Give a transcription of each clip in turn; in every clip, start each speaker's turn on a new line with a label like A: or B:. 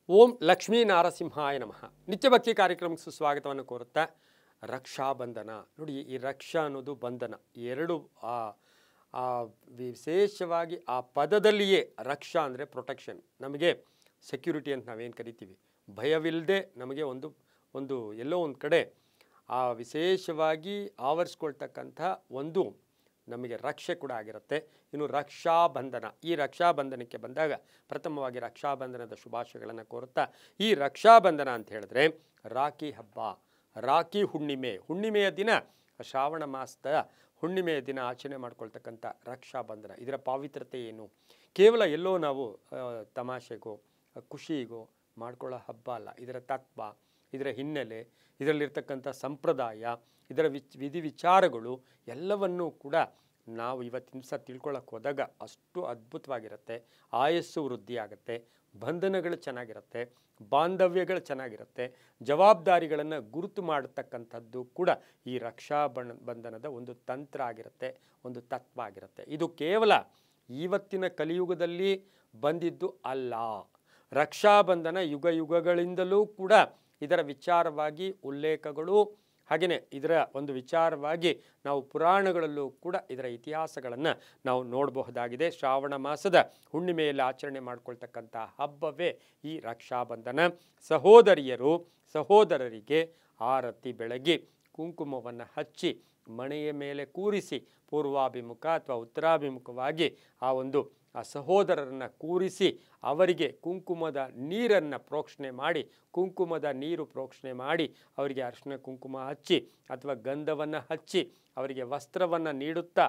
A: ಓಂ ಲಕ್ಷ್ಮೀ ನಾರಸಿಂಹಾಯ ನಮಃ. ನಿತ್ಯಭಕ್ತಿ ಕಾರ್ಯಕ್ರಮಕ್ಕೆ ಸುಸ್ವಾಗತವನ್ನು ಕೋರುತ್ತಾ ರಕ್ಷಾಬಂಧನ ನೋಡಿ, ಈ ರಕ್ಷಾ ಅನ್ನೋದು ಬಂಧನ ಎರಡು ವಿಶೇಷವಾಗಿ ಆ ಪದದಲ್ಲಿಯೇ ರಕ್ಷಾ ಅಂದರೆ ಪ್ರೊಟೆಕ್ಷನ್, ನಮಗೆ ಸೆಕ್ಯೂರಿಟಿ ಅಂತ ನಾವೇನು ಕರಿತೀವಿ, ಭಯವಿಲ್ಲದೆ ನಮಗೆ ಒಂದು ಎಲ್ಲೋ ಒಂದು ಕಡೆ ಆ ವಿಶೇಷವಾಗಿ ಆವರಿಸ್ಕೊಳ್ತಕ್ಕಂಥ ಒಂದು ನಮಗೆ ರಕ್ಷೆ ಕೂಡ ಆಗಿರುತ್ತೆ. ಇನ್ನು ರಕ್ಷಾಬಂಧನ, ಈ ರಕ್ಷಾಬಂಧನಕ್ಕೆ ಬಂದಾಗ ಪ್ರಥಮವಾಗಿ ರಕ್ಷಾಬಂಧನದ ಶುಭಾಶಯಗಳನ್ನು ಕೋರುತ್ತಾ, ಈ ರಕ್ಷಾಬಂಧನ ಅಂತ ಹೇಳಿದ್ರೆ ರಾಖಿ ಹಬ್ಬ, ರಾಖಿ ಹುಣ್ಣಿಮೆಯ ದಿನ, ಶ್ರಾವಣ ಮಾಸದ ಹುಣ್ಣಿಮೆಯ ದಿನ ಆಚರಣೆ ಮಾಡ್ಕೊಳ್ತಕ್ಕಂಥ ರಕ್ಷಾಬಂಧನ, ಇದರ ಪಾವಿತ್ರತೆ ಏನು? ಕೇವಲ ಎಲ್ಲೋ ನಾವು ತಮಾಷೆಗೋ ಖುಷಿಗೋ ಮಾಡ್ಕೊಳ್ಳೋ ಹಬ್ಬ ಅಲ್ಲ. ಇದರ ತತ್ವ, ಇದರ ಹಿನ್ನೆಲೆ, ಇದರಲ್ಲಿರ್ತಕ್ಕಂಥ ಸಂಪ್ರದಾಯ, ಇದರ ವಿಧಿ ವಿಚಾರಗಳು ಎಲ್ಲವನ್ನೂ ಕೂಡ ನಾವು ಇವತ್ತಿನ ದಿವಸ ತಿಳ್ಕೊಳ್ಳೋಕೆ ಹೋದಾಗ ಅಷ್ಟು ಅದ್ಭುತವಾಗಿರುತ್ತೆ. ಆಯಸ್ಸು ವೃದ್ಧಿ ಆಗುತ್ತೆ, ಬಂಧನಗಳು ಚೆನ್ನಾಗಿರುತ್ತೆ, ಬಾಂಧವ್ಯಗಳು ಚೆನ್ನಾಗಿರುತ್ತೆ, ಜವಾಬ್ದಾರಿಗಳನ್ನು ಗುರುತು ಮಾಡತಕ್ಕಂಥದ್ದು ಕೂಡ ಈ ಬಂಧನದ ಒಂದು ತಂತ್ರ ಆಗಿರುತ್ತೆ, ಒಂದು ತತ್ವ ಆಗಿರುತ್ತೆ. ಇದು ಕೇವಲ ಇವತ್ತಿನ ಕಲಿಯುಗದಲ್ಲಿ ಬಂದಿದ್ದು ಅಲ್ಲ. ರಕ್ಷಾಬಂಧನ ಯುಗಗಳಿಂದಲೂ ಕೂಡ ಇದರ ವಿಚಾರವಾಗಿ ಉಲ್ಲೇಖಗಳು, ಹಾಗೆಯೇ ಇದರ ಒಂದು ವಿಚಾರವಾಗಿ ನಾವು ಪುರಾಣಗಳಲ್ಲೂ ಕೂಡ ಇದರ ಇತಿಹಾಸಗಳನ್ನು ನಾವು ನೋಡಬಹುದಾಗಿದೆ. ಶ್ರಾವಣ ಮಾಸದ ಹುಣ್ಣಿಮೆಯಲ್ಲಿ ಆಚರಣೆ ಮಾಡ್ಕೊಳ್ತಕ್ಕಂಥ ಹಬ್ಬವೇ ಈ ರಕ್ಷಾಬಂಧನ. ಸಹೋದರರಿಗೆ ಆರತಿ ಬೆಳಗಿ ಕುಂಕುಮವನ್ನು ಹಚ್ಚಿ ಮಣೆಯ ಮೇಲೆ ಕೂರಿಸಿ ಪೂರ್ವಾಭಿಮುಖ ಅಥವಾ ಉತ್ತರಾಭಿಮುಖವಾಗಿ ಆ ಸಹೋದರರನ್ನು ಕೂರಿಸಿ ಅವರಿಗೆ ಕುಂಕುಮದ ನೀರನ್ನು ಪ್ರೋಕ್ಷಣೆ ಮಾಡಿ, ಕುಂಕುಮದ ನೀರು ಪ್ರೋಕ್ಷಣೆ ಮಾಡಿ ಅವರಿಗೆ ಅರಿಶಿನ ಕುಂಕುಮ ಹಚ್ಚಿ ಅಥವಾ ಗಂಧವನ್ನು ಹಚ್ಚಿ ಅವರಿಗೆ ವಸ್ತ್ರವನ್ನು ನೀಡುತ್ತಾ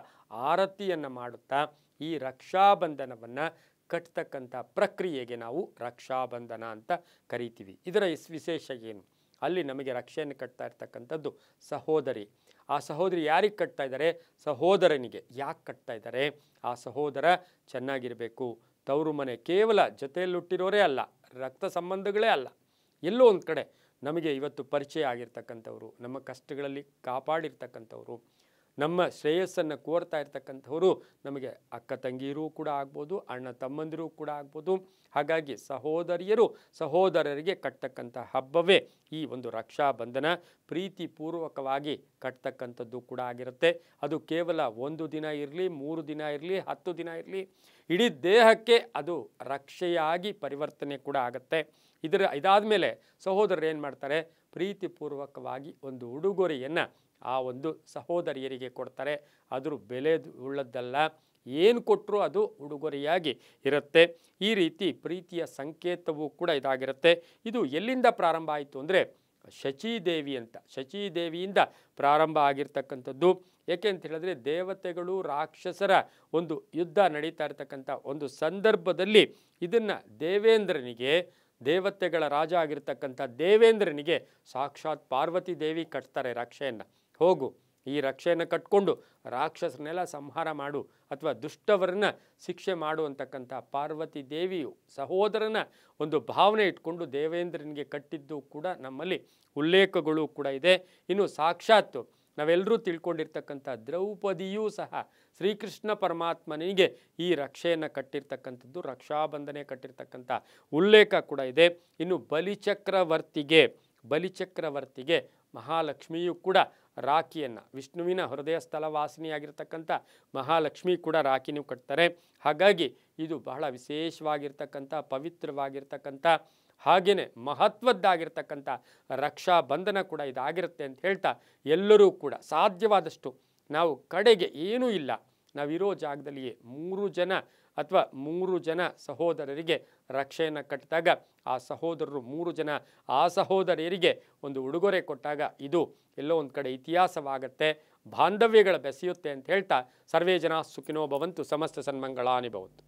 A: ಆರತಿಯನ್ನು ಮಾಡುತ್ತಾ ಈ ರಕ್ಷಾಬಂಧನವನ್ನು ಕಟ್ತಕ್ಕಂಥ ಪ್ರಕ್ರಿಯೆಗೆ ನಾವು ರಕ್ಷಾಬಂಧನ ಅಂತ ಕರಿತೀವಿ. ಇದರ ವಿಶೇಷ ಏನು? ಅಲ್ಲಿ ನಮಗೆ ರಕ್ಷೆಯನ್ನು ಕಟ್ತಾ ಇರ್ತಕ್ಕಂಥದ್ದು ಸಹೋದರಿ. ಆ ಸಹೋದರಿ ಯಾರಿಗೆ ಕಟ್ತಾ ಇದ್ದಾರೆ? ಸಹೋದರನಿಗೆ. ಯಾಕೆ ಕಟ್ತಾ ಇದ್ದಾರೆ? ಆ ಸಹೋದರ ಚೆನ್ನಾಗಿರಬೇಕು. ತವರು ಮನೆ ಕೇವಲ ಜೊತೆಯಲ್ಲಿ ಹುಟ್ಟಿರೋರೇ ಅಲ್ಲ, ರಕ್ತ ಸಂಬಂಧಗಳೇ ಅಲ್ಲ, ಎಲ್ಲೋ ಒಂದು ಕಡೆ ನಮಗೆ ಇವತ್ತು ಪರಿಚಯ ಆಗಿರ್ತಕ್ಕಂಥವ್ರು, ನಮ್ಮ ಕಷ್ಟಗಳಲ್ಲಿ ಕಾಪಾಡಿರ್ತಕ್ಕಂಥವ್ರು, ನಮ್ಮ ಶ್ರೇಯಸ್ಸನ್ನು ಕೋರ್ತಾ ಇರ್ತಕ್ಕಂಥವರು ನಮಗೆ ಅಕ್ಕ ತಂಗಿಯರೂ ಕೂಡ ಆಗ್ಬೋದು, ಅಣ್ಣ ತಮ್ಮಂದಿರೂ ಕೂಡ ಆಗ್ಬೋದು. ಹಾಗಾಗಿ ಸಹೋದರರಿಗೆ ಕಟ್ತಕ್ಕಂಥ ಹಬ್ಬವೇ ಈ ಒಂದು ರಕ್ಷಾಬಂಧನ. ಪ್ರೀತಿಪೂರ್ವಕವಾಗಿ ಕಟ್ತಕ್ಕಂಥದ್ದು ಕೂಡ ಆಗಿರುತ್ತೆ. ಅದು ಕೇವಲ 1 ದಿನ ಇರಲಿ, 3 ದಿನ ಇರಲಿ, 10 ದಿನ ಇರಲಿ, ಇಡೀ ದೇಹಕ್ಕೆ ಅದು ರಕ್ಷೆಯಾಗಿ ಪರಿವರ್ತನೆ ಕೂಡ ಆಗುತ್ತೆ. ಇದಾದ ಮೇಲೆ ಸಹೋದರರು ಏನು ಮಾಡ್ತಾರೆ? ಪ್ರೀತಿಪೂರ್ವಕವಾಗಿ ಒಂದು ಉಡುಗೊರೆಯನ್ನು ಆ ಒಂದು ಸಹೋದರಿಯರಿಗೆ ಕೊಡ್ತಾರೆ. ಅದ್ರ ಬೆಲೆ ಉಳ್ಳದ್ದಲ್ಲ, ಏನು ಕೊಟ್ಟರೂ ಅದು ಉಡುಗೊರೆಯಾಗಿ ಇರುತ್ತೆ. ಈ ರೀತಿ ಪ್ರೀತಿಯ ಸಂಕೇತವೂ ಕೂಡ ಇದಾಗಿರುತ್ತೆ. ಇದು ಎಲ್ಲಿಂದ ಪ್ರಾರಂಭ ಆಯಿತು ಅಂದರೆ ಶಚೀದೇವಿಯಿಂದ ಪ್ರಾರಂಭ ಆಗಿರ್ತಕ್ಕಂಥದ್ದು. ಏಕೆ ಅಂತ ಹೇಳಿದ್ರೆ ದೇವತೆಗಳು ರಾಕ್ಷಸರ ಒಂದು ಯುದ್ಧ ನಡೀತಾ ಇರ್ತಕ್ಕಂಥ ಒಂದು ಸಂದರ್ಭದಲ್ಲಿ ಇದನ್ನು ದೇವತೆಗಳ ರಾಜ ಆಗಿರ್ತಕ್ಕಂಥ ದೇವೇಂದ್ರನಿಗೆ ಸಾಕ್ಷಾತ್ ಪಾರ್ವತಿ ದೇವಿ ಕಟ್ತಾರೆ ರಕ್ಷೆಯನ್ನು. ಹೋಗು, ಈ ರಕ್ಷೆಯನ್ನು ಕಟ್ಕೊಂಡು ರಾಕ್ಷಸರನ್ನೆಲ್ಲ ಸಂಹಾರ ಮಾಡು ಅಥವಾ ದುಷ್ಟವರನ್ನ ಶಿಕ್ಷೆ ಮಾಡು ಅಂತಕ್ಕಂಥ ಪಾರ್ವತಿ ದೇವಿಯು ಸಹೋದರನ ಒಂದು ಭಾವನೆ ಇಟ್ಕೊಂಡು ದೇವೇಂದ್ರನಿಗೆ ಕಟ್ಟಿದ್ದು ಕೂಡ ನಮ್ಮಲ್ಲಿ ಉಲ್ಲೇಖಗಳು ಕೂಡ ಇದೆ. ಇನ್ನು ಸಾಕ್ಷಾತ್ ನಾವೆಲ್ಲರೂ ತಿಳ್ಕೊಂಡಿರ್ತಕ್ಕಂಥ ದ್ರೌಪದಿಯೂ ಸಹ ಶ್ರೀಕೃಷ್ಣ ಪರಮಾತ್ಮನಿಗೆ ಈ ರಕ್ಷೆಯನ್ನು ಕಟ್ಟಿರ್ತಕ್ಕಂಥದ್ದು, ರಕ್ಷಾಬಂಧನೆ ಕಟ್ಟಿರ್ತಕ್ಕಂಥ ಉಲ್ಲೇಖ ಕೂಡ ಇದೆ. ಇನ್ನು ಬಲಿಚಕ್ರವರ್ತಿಗೆ ಮಹಾಲಕ್ಷ್ಮಿಯು ಕೂಡ ರಾಖಿಯನ್ನು, ವಿಷ್ಣುವಿನ ಹೃದಯ ಸ್ಥಳವಾಸಿನಿಯಾಗಿರ್ತಕ್ಕಂಥ ಮಹಾಲಕ್ಷ್ಮಿ ಕೂಡ ರಾಖಿನೂ ಕಟ್ತಾರೆ. ಹಾಗಾಗಿ ಇದು ಬಹಳ ವಿಶೇಷವಾಗಿರ್ತಕ್ಕಂಥ, ಪವಿತ್ರವಾಗಿರ್ತಕ್ಕಂಥ, ಹಾಗೆಯೇ ಮಹತ್ವದ್ದಾಗಿರ್ತಕ್ಕಂಥ ರಕ್ಷಾಬಂಧನ ಕೂಡ ಇದಾಗಿರುತ್ತೆ ಅಂತ ಹೇಳ್ತಾ, ಎಲ್ಲರೂ ಕೂಡ ಸಾಧ್ಯವಾದಷ್ಟು ನಾವು ಕಡೆಗೆ ಏನೂ ಇಲ್ಲ, ನಾವಿರೋ ಜಾಗದಲ್ಲಿಯೇ 3 ಜನ ಸಹೋದರರಿಗೆ ರಕ್ಷೆಯನ್ನು ಕಟ್ಟಿದಾಗ ಆ ಸಹೋದರರು 3 ಜನ ಆ ಸಹೋದರಿಯರಿಗೆ ಒಂದು ಉಡುಗೊರೆ ಕೊಟ್ಟಾಗ ಇದು ಎಲ್ಲೋ ಒಂದು ಕಡೆ ಇತಿಹಾಸವಾಗುತ್ತೆ, ಬಾಂಧವ್ಯಗಳ ಬೆಸೆಯುತ್ತೆ ಅಂತ ಹೇಳ್ತಾ, ಸರ್ವೇ ಜನ ಸುಖಿನೋ ಭವಂತು, ಸಮಸ್ತ ಸನ್ಮಂಗಳಾನಿ ಭವಂತು.